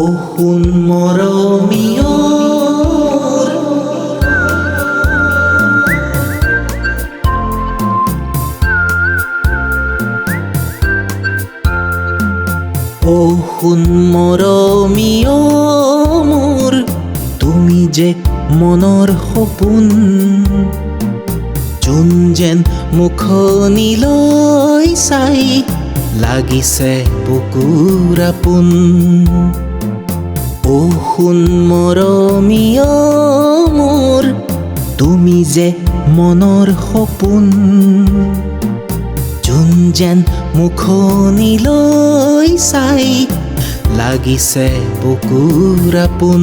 ও শুন মৰমীয় মোৰ, ও শুন মৰমীয় মোৰ, তুমি যে মনৰ সপোন, যোন যেন মুখনিলৈ চাই লাগিছে বুকুৰ আপোন। ও শুন মৰমীয় মোৰ, তুমি যে মনৰ সপোন, যোন যেন মুখনিলৈ চাই লাগিছে বুকুৰ আপোন,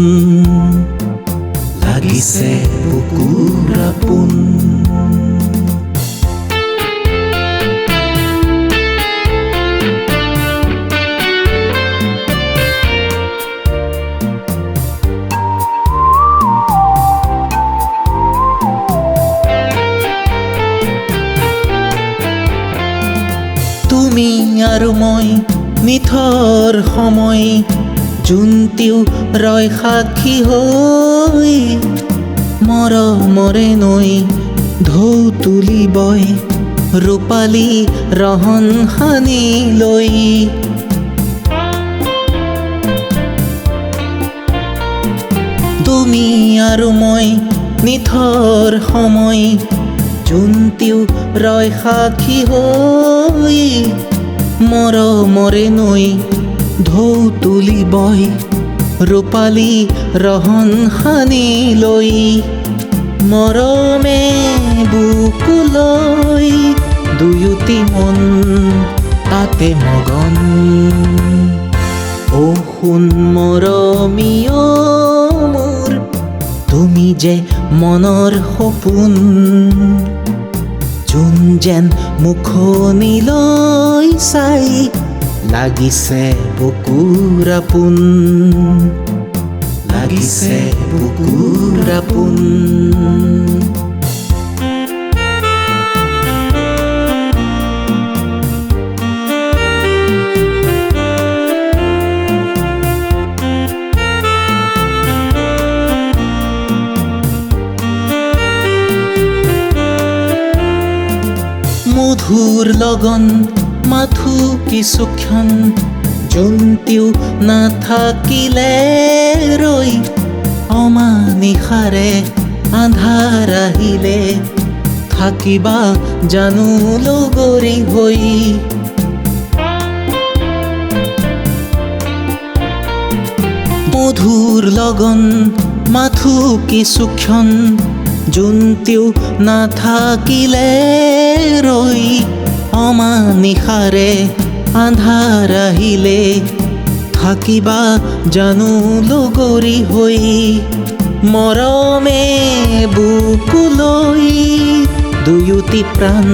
লাগিছে বুকুৰ আপোন। তুমি আৰু মই নিথৰ সময়, যোনটিও ৰয় সাক্ষী হৈ, মৰমৰে নৈ ঢৌ তুলিবই ৰূপালী ৰহন সানি লৈ। তুমি আৰু মই নিথৰ সময়, যোনটিও ৰয় সাক্ষী হৈ, মৰমৰে নৈ ঢৌ তুলিবই ৰূপালী ৰহন সানি লৈ। মৰমে বুকুলৈ দুয়োটি মন তাতে মগন। ও শুন মৰমীয় মোৰ, তুমি যে মনৰ সপোন, যোন যেন মুখনিলৈ চাই লাগিছে বুকুৰ আপোন, লাগিছে বুকুৰ আপোন। মধুৰ লগন মাথো কিছুক্ষণ, যোনটিও নাথাকিলে ৰৈ, অমানিশাৰে আন্ধাৰ আহিলে থাকিবা জানো লগৰী হৈ। মধুৰ লগন মাথো কিছুক্ষণ, যোনটিও নাথাকিলে ৰৈ, অমানিশাৰে আন্ধাৰ আহিলে থাকিবা জানো লগৰী হৈ। মৰমে বুকুলৈ দুয়োটি প্ৰাণ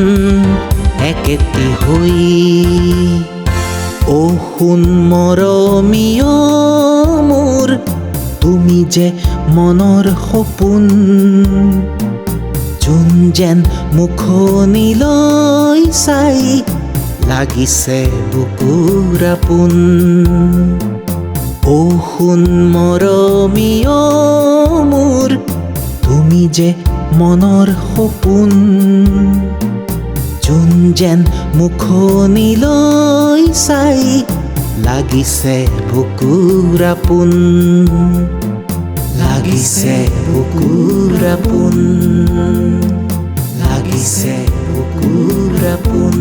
একেটি হৈ। ও শুন মৰমীয় মোৰ, তুমি যে মনৰ সপোন, যোন যেন মুখনিলৈ চাই লাগিছে বুকুৰ আপোন। ও শুন মৰমীয় মোৰ, তুমি যে মনৰ সপোন, যোন যেন মুখনিলৈ চাই লাগিছে বুকুৰ আপোন, লাগিছে বুকুৰ আপোন, লাগিছে বুকুৰ আপোন।